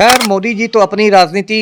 खैर मोदी जी तो अपनी राजनीति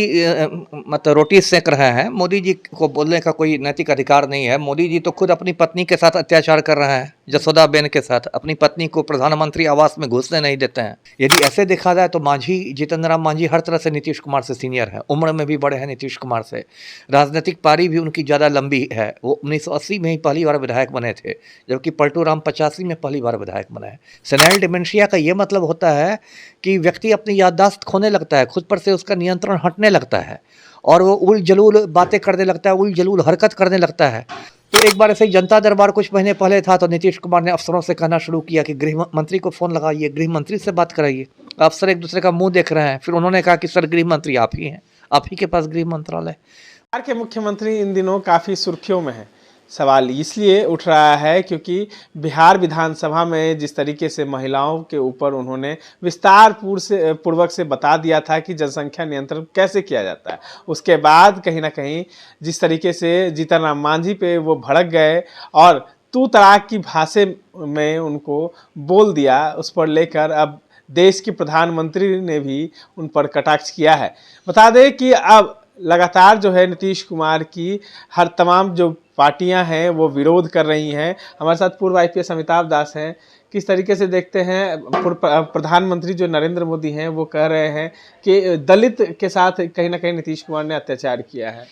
मतलब रोटी सेक रहे हैं। मोदी जी को बोलने का कोई नैतिक अधिकार नहीं है। मोदी जी तो खुद अपनी पत्नी के साथ अत्याचार कर रहे हैं, जसोदाबेन के साथ। अपनी पत्नी को प्रधानमंत्री आवास में घुसने नहीं देते हैं। यदि ऐसे देखा जाए तो मांझी, जीतन राम मांझी हर तरह से नीतीश कुमार से सीनियर है, उम्र में भी बड़े हैं नीतीश कुमार से। राजनीतिक पारी भी उनकी ज़्यादा लंबी है। वो 1980 में ही पहली बार विधायक बने थे, जबकि पलटू राम 85 में पहली बार विधायक बने हैं। सेनाइल डिमेंशिया का ये मतलब होता है कि व्यक्ति अपनी याददाश्त खोने लगता है, खुद पर से उसका नियंत्रण हटने लगता है और वो उल जलूल बातें करने लगता है, उल जलूल हरकत करने लगता है। तो एक बार ऐसे ही जनता दरबार कुछ महीने पहले था, तो नीतीश कुमार ने अफसरों से कहना शुरू किया कि गृह मंत्री को फ़ोन लगाइए, गृह मंत्री से बात कराइए। अफसर एक दूसरे का मुंह देख रहे हैं। फिर उन्होंने कहा कि सर गृह मंत्री आप ही हैं, आप ही के पास गृह मंत्रालय। बिहार के मुख्यमंत्री इन दिनों काफ़ी सुर्खियों में हैं। सवाल इसलिए उठ रहा है क्योंकि बिहार विधानसभा में जिस तरीके से महिलाओं के ऊपर उन्होंने विस्तार पूर्वक से बता दिया था कि जनसंख्या नियंत्रण कैसे किया जाता है, उसके बाद कहीं ना कहीं जिस तरीके से जीतन राम मांझी पे वो भड़क गए और तू तड़ाक की भाषा में उनको बोल दिया, उस पर लेकर अब देश के प्रधानमंत्री ने भी उन पर कटाक्ष किया है। बता दें कि अब लगातार जो है नीतीश कुमार की हर तमाम जो पार्टियां हैं वो विरोध कर रही हैं। हमारे साथ पूर्व आईपीएस अमिताभ दास हैं। किस तरीके से देखते हैं, प्रधानमंत्री जो नरेंद्र मोदी हैं वो कह रहे हैं कि दलित के साथ कहीं ना कहीं नीतीश कुमार ने अत्याचार किया है।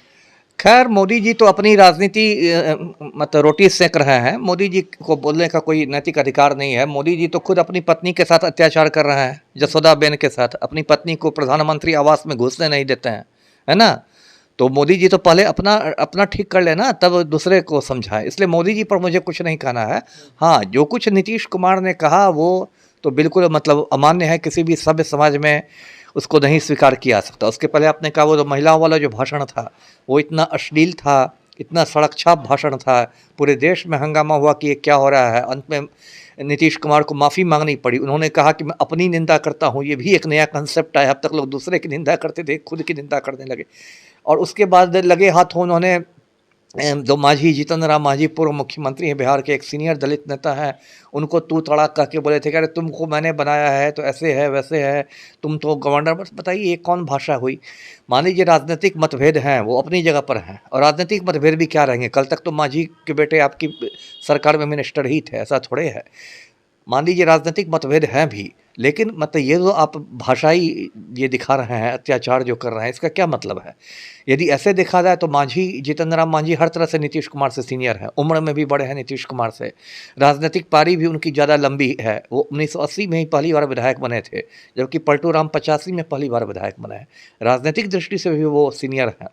खैर मोदी जी तो अपनी राजनीति मतलब रोटी सेक रहे हैं। मोदी जी को बोलने का कोई नैतिक अधिकार नहीं है। मोदी जी तो खुद अपनी पत्नी के साथ अत्याचार कर रहे हैं, जसोदाबेन के साथ। अपनी पत्नी को प्रधानमंत्री आवास में घुसने नहीं देते हैं, है ना। तो मोदी जी तो पहले अपना ठीक कर लेना, तब दूसरे को समझाएं। इसलिए मोदी जी पर मुझे कुछ नहीं कहना है। हाँ, जो कुछ नीतीश कुमार ने कहा वो तो बिल्कुल मतलब अमान्य है, किसी भी सभ्य समाज में उसको नहीं स्वीकार किया जा सकता। उसके पहले आपने कहा वो जो महिलाओं वाला जो भाषण था वो इतना अश्लील था, इतना सड़क छाप भाषण था, पूरे देश में हंगामा हुआ कि ये क्या हो रहा है। अंत में नीतीश कुमार को माफ़ी मांगनी पड़ी। उन्होंने कहा कि मैं अपनी निंदा करता हूँ, ये भी एक नया कंसेप्ट आया। अब तक लोग दूसरे की निंदा करते थे, खुद की निंदा करने लगे। और उसके बाद लगे हाथों उन्होंने जो मांझी, जीतन राम मांझी पूर्व मुख्यमंत्री हैं बिहार के, एक सीनियर दलित नेता हैं, उनको तू तड़ाक कह के बोले थे कि अरे तुमको मैंने बनाया है तो ऐसे है वैसे है, तुम तो गवर्नर। बस बताइए ये कौन भाषा हुई। मान लीजिए राजनीतिक मतभेद हैं, वो अपनी जगह पर हैं, और राजनीतिक मतभेद भी क्या रहेंगे। कल तक तो मांझी के बेटे आपकी सरकार में मिनिस्टर ही थे, ऐसा थोड़े है। मान लीजिए राजनीतिक मतभेद हैं भी, लेकिन मतलब ये जो आप भाषाई ये दिखा रहे हैं, अत्याचार जो कर रहे हैं, इसका क्या मतलब है। यदि ऐसे देखा जाए तो मांझी, जीतन राम मांझी हर तरह से नीतीश कुमार से सीनियर है, उम्र में भी बड़े हैं नीतीश कुमार से। राजनीतिक पारी भी उनकी ज़्यादा लंबी है। वो 1980 में ही पहली बार विधायक बने थे, जबकि पलटू राम 85 में पहली बार विधायक बने हैं। राजनीतिक दृष्टि से भी वो सीनियर हैं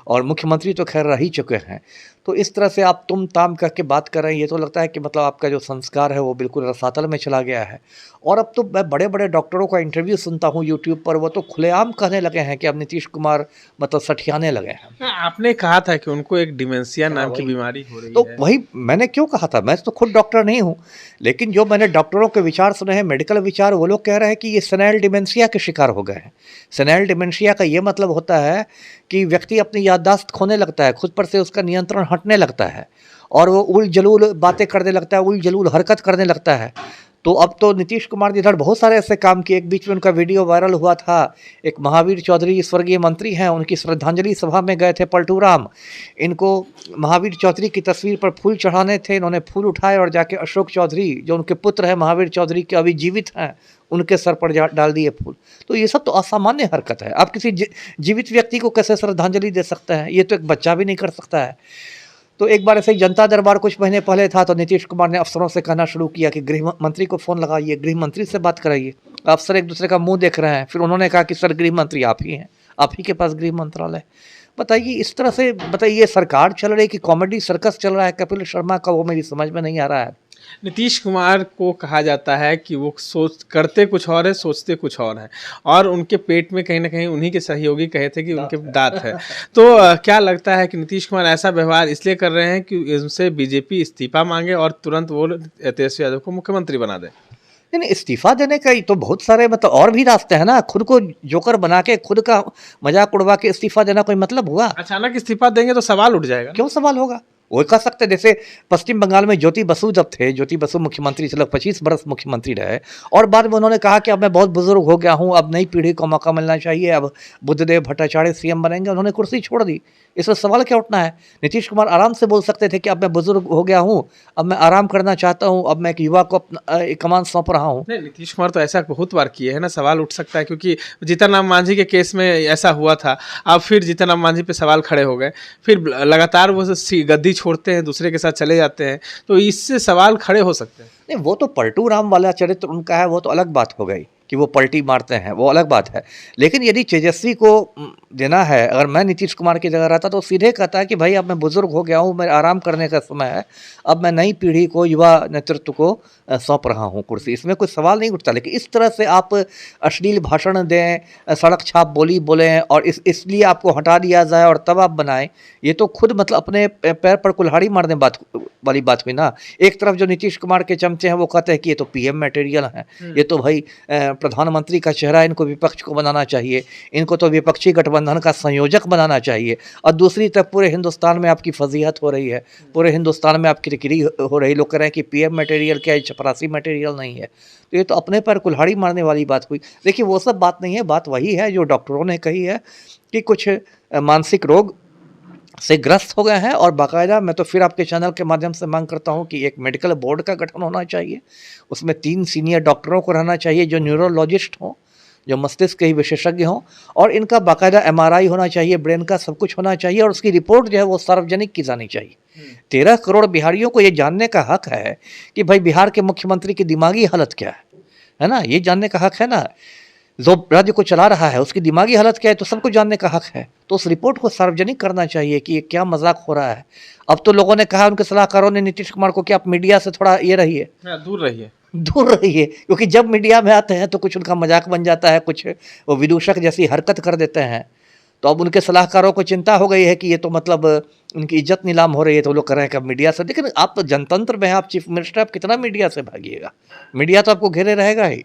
और मुख्यमंत्री तो खैर रह ही चुके हैं। तो इस तरह से आप तुम ताम करके बात कर रहे हैं, ये तो लगता है कि मतलब आपका जो संस्कार है वो बिल्कुल रसातल में चला गया है। और अब तो मैं बड़े बड़े डॉक्टरों का इंटरव्यू सुनता हूँ यूट्यूब पर, वो तो खुलेआम कहने लगे हैं कि अब नीतीश कुमार मतलब सठियाने लगे हैं। आपने कहा था कि उनको एक डिमेंशिया नाम की बीमारी हो रही तो है। वही मैंने क्यों कहा था, मैं तो खुद डॉक्टर नहीं हूँ, लेकिन जो मैंने डॉक्टरों के विचार सुने हैं, मेडिकल विचार, वो लोग कह रहे हैं कि ये सेनाइल डिमेंशिया के शिकार हो गए हैं। सेनाइल डिमेंशिया का ये मतलब होता है कि व्यक्ति अपनी याददाश्त खोने लगता है, खुद पर से उसका नियंत्रण हटने लगता है और वो उल जलूल बातें करने लगता है, उल जलूल हरकत करने लगता है। तो अब तो नीतीश कुमार जी इधर बहुत सारे ऐसे काम किए। एक बीच में उनका वीडियो वायरल हुआ था, एक महावीर चौधरी स्वर्गीय मंत्री हैं, उनकी श्रद्धांजलि सभा में गए थे पलटू राम। इनको महावीर चौधरी की तस्वीर पर फूल चढ़ाने थे, इन्होंने फूल उठाए और जाके अशोक चौधरी जो उनके पुत्र हैं महावीर चौधरी के, अभी जीवित हैं, उनके सर पर डाल दिए फूल। तो ये सब तो असामान्य हरकत है। आप किसी जीवित व्यक्ति को कैसे श्रद्धांजलि दे सकते हैं, ये तो एक बच्चा भी नहीं कर सकता है। तो एक बार ऐसे ही जनता दरबार कुछ महीने पहले था, तो नीतीश कुमार ने अफसरों से कहना शुरू किया कि गृह मंत्री को फ़ोन लगाइए, गृह मंत्री से बात कराइए। अफसर एक दूसरे का मुंह देख रहे हैं। फिर उन्होंने कहा कि सर गृह मंत्री आप ही हैं, आप ही के पास गृह मंत्रालय। बताइए इस तरह से, बताइए सरकार चल रही है कि कॉमेडी सर्कस चल रहा है कपिल शर्मा का, वो मेरी समझ में नहीं आ रहा है। नीतीश कुमार को कहा जाता है कि वो करते कुछ और है, सोचते कुछ और है, और उनके पेट में कहीं ना कहीं उन्हीं के सहयोगी कहे थे कि उनके दांत है। तो क्या लगता है कि नीतीश कुमार ऐसा व्यवहार इसलिए कर रहे हैं कि उनसे बीजेपी इस्तीफा मांगे और तुरंत वो तेजस्वी यादव को मुख्यमंत्री बना दे। नहीं, इस्तीफा देने का ही तो बहुत सारे मतलब और भी रास्ते हैं ना। खुद को जोकर बना के, खुद का मजाक उड़वा के इस्तीफा देना कोई मतलब हुआ? अचानक इस्तीफा देंगे तो सवाल उठ जाएगा। क्यों सवाल होगा? वो कह सकते हैं, जैसे पश्चिम बंगाल में ज्योति बसु जब थे, ज्योति बसु मुख्यमंत्री थे, 25 बरस मुख्यमंत्री रहे, और बाद में उन्होंने कहा कि अब मैं बहुत बुजुर्ग हो गया हूँ, अब नई पीढ़ी को मौका मिलना चाहिए, अब बुद्धदेव भट्टाचार्य सीएम बनेंगे, उन्होंने कुर्सी छोड़ दी। इसमें सवाल क्या उठना है? नीतीश कुमार आराम से बोल सकते थे कि अब मैं बुजुर्ग हो गया हूँ, अब मैं आराम करना चाहता हूँ, अब मैं एक युवा को अपना एक कमान सौंप रहा हूँ। नहीं, नीतीश कुमार तो ऐसा बहुत बार किए है ना, सवाल उठ सकता है, क्योंकि जीतन राम मांझी के केस में ऐसा हुआ था। अब फिर जीतन राम मांझी पे सवाल खड़े हो गए, फिर लगातार वो गद्दी छोड़ते हैं, दूसरे के साथ चले जाते हैं, तो इससे सवाल खड़े हो सकते हैं। नहीं, वो तो पलटू राम वाला चरित्र उनका है, वो तो अलग बात हो गई कि वो पलटी मारते हैं, वो अलग बात है। लेकिन यदि तेजस्वी को देना है, अगर मैं नीतीश कुमार की जगह रहता तो सीधे कहता है कि भाई अब मैं बुजुर्ग हो गया हूँ, मैं आराम करने का समय है, अब मैं नई पीढ़ी को, युवा नेतृत्व को सौंप रहा हूँ कुर्सी। इसमें कोई सवाल नहीं उठता। लेकिन इस तरह से आप अश्लील भाषण दें, सड़क छाप बोली बोलें और इसलिए आपको हटा दिया जाए और तब आप बनाएं, ये तो खुद मतलब अपने पैर पर कुल्हाड़ी मारने वाली बात हुई ना। एक तरफ जो नीतीश कुमार के चमचे हैं वो कहते हैं कि ये तो पीएम मटेरियल है, ये तो भाई प्रधानमंत्री का चेहरा, इनको विपक्ष को बनाना चाहिए, इनको तो विपक्षी गठबंधन का संयोजक बनाना चाहिए। और दूसरी तरफ पूरे हिंदुस्तान में आपकी फजीहत हो रही है, पूरे हिंदुस्तान में आपकी किरकिरी हो रही, लोग कह रहे हैं कि पीएम मटेरियल क्या है, चपरासी मटेरियल नहीं है। तो ये तो अपने पर कुल्हाड़ी मारने वाली बात हुई। देखिए, वो सब बात नहीं है, बात वही है जो डॉक्टरों ने कही है कि कुछ मानसिक रोग से ग्रस्त हो गए हैं। और बाकायदा मैं तो फिर आपके चैनल के माध्यम से मांग करता हूं कि एक मेडिकल बोर्ड का गठन होना चाहिए, उसमें 3 सीनियर डॉक्टरों को रहना चाहिए जो न्यूरोलॉजिस्ट हों, जो मस्तिष्क के ही विशेषज्ञ हों, और इनका बाकायदा एमआरआई होना चाहिए, ब्रेन का सब कुछ होना चाहिए, और उसकी रिपोर्ट जो है वो सार्वजनिक की जानी चाहिए। 13 करोड़ बिहारियों को ये जानने का हक है कि भाई बिहार के मुख्यमंत्री की दिमागी हालत क्या है ना, ये जानने का हक है ना। जो राज्य को चला रहा है उसकी दिमागी हालत क्या है, तो सबको जानने का हक है। तो उस रिपोर्ट को सार्वजनिक करना चाहिए कि ये क्या मजाक हो रहा है। अब तो लोगों ने कहा, उनके सलाहकारों ने नीतीश कुमार को कि आप मीडिया से थोड़ा ये रहिए, दूर रहिए, दूर रहिए, क्योंकि जब मीडिया में आते हैं तो कुछ उनका मजाक बन जाता है, कुछ वो विदूषक जैसी हरकत कर देते हैं। तो अब उनके सलाहकारों को चिंता हो गई है कि ये तो मतलब उनकी इज्जत नीलाम हो रही है, तो लोग कह रहे हैं कि अब मीडिया से। लेकिन आप जनतंत्र में हैं, आप चीफ मिनिस्टर, आप कितना मीडिया से भागिएगा? मीडिया तो आपको घेरे रहेगा ही।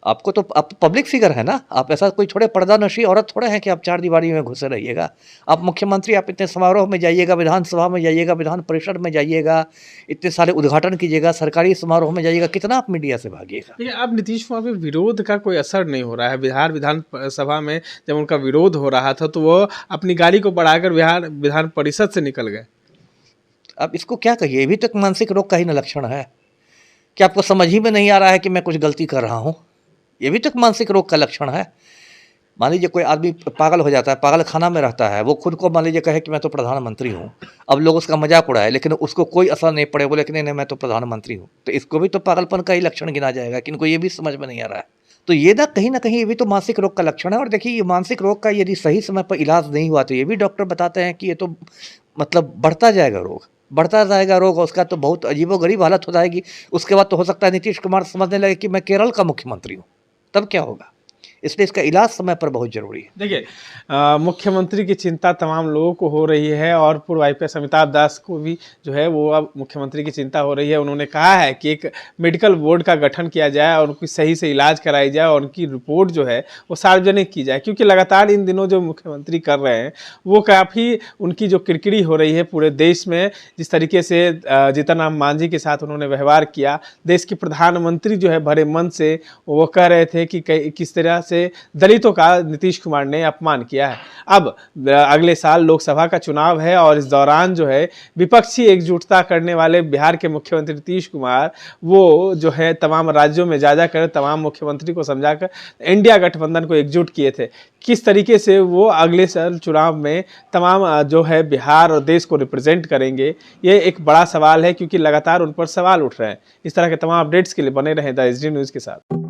आपको तो, आप पब्लिक फिगर है ना, आप ऐसा कोई थोड़े पर्दानशी औरत थोड़े हैं कि आप 4 दीवारी में घुसे रहिएगा। आप मुख्यमंत्री, आप इतने समारोह में जाइएगा, विधानसभा में जाइएगा, विधान परिषद में जाइएगा, इतने सारे उद्घाटन कीजिएगा, सरकारी समारोह में जाइएगा, कितना आप मीडिया से भागिएगा? देखिए, अब नीतीश कुमार पे विरोध का कोई असर नहीं हो रहा है। बिहार विधान सभा में जब उनका विरोध हो रहा था तो वो अपनी गाड़ी को बढ़ाकर बिहार विधान परिषद से निकल गए। अब इसको क्या कहिए, ये भी तो मानसिक रोग का ही न लक्षण है कि आपको समझ ही में नहीं आ रहा है कि मैं कुछ गलती कर रहा हूँ। ये भी तो मानसिक रोग का लक्षण है। मान लीजिए कोई आदमी पागल हो जाता है, पागल खाना में रहता है, वो खुद को मान लीजिए कहे कि मैं तो प्रधानमंत्री हूँ, अब लोग उसका मजाक उड़ाए लेकिन उसको कोई असर नहीं पड़े, बोले कि नहीं मैं तो प्रधानमंत्री हूँ, तो इसको भी तो पागलपन का ही लक्षण गिना जाएगा कि इनको ये भी समझ में नहीं आ रहा है। तो ये ना कहीं ये भी तो मानसिक रोग का लक्षण है। और देखिए, ये मानसिक रोग का यदि सही समय पर इलाज नहीं हुआ तो ये भी डॉक्टर बताते हैं कि ये तो मतलब बढ़ता जाएगा रोग, बढ़ता जाएगा रोग, और उसका तो बहुत अजीबोगरीब हालत हो जाएगी। उसके बाद तो हो सकता है नीतीश कुमार समझने लगे कि मैं केरल का मुख्यमंत्री हूँ, तब क्या होगा? इसलिए इसका इलाज समय पर बहुत जरूरी है। देखिए, मुख्यमंत्री की चिंता तमाम लोगों को हो रही है, और पूर्व आईपीएस अमिताभ दास को भी जो है वो अब मुख्यमंत्री की चिंता हो रही है। उन्होंने कहा है कि एक मेडिकल बोर्ड का गठन किया जाए और उनकी सही से इलाज कराई जाए और उनकी रिपोर्ट जो है वो सार्वजनिक की जाए, क्योंकि लगातार इन दिनों जो मुख्यमंत्री कर रहे हैं वो काफ़ी उनकी जो किरकिरी हो रही है पूरे देश में। जिस तरीके से जीतन राम मांझी के साथ उन्होंने व्यवहार किया, देश के प्रधानमंत्री जो है बड़े मन से वो कह रहे थे कि किस तरह से दलितों का नीतीश कुमार ने अपमान किया है। अब अगले साल लोकसभा का चुनाव है और इस दौरान जो है विपक्षी एकजुटता करने वाले बिहार के मुख्यमंत्री नीतीश कुमार वो जो है तमाम राज्यों में जा कर तमाम मुख्यमंत्री को समझाकर इंडिया गठबंधन को एकजुट किए थे। किस तरीके से वो अगले साल चुनाव में तमाम जो है बिहार और देश को रिप्रेजेंट करेंगे, ये एक बड़ा सवाल है, क्योंकि लगातार उन पर सवाल उठ रहे हैं। इस तरह के तमाम अपडेट्स के लिए बने रहें द एसडी न्यूज़ के साथ।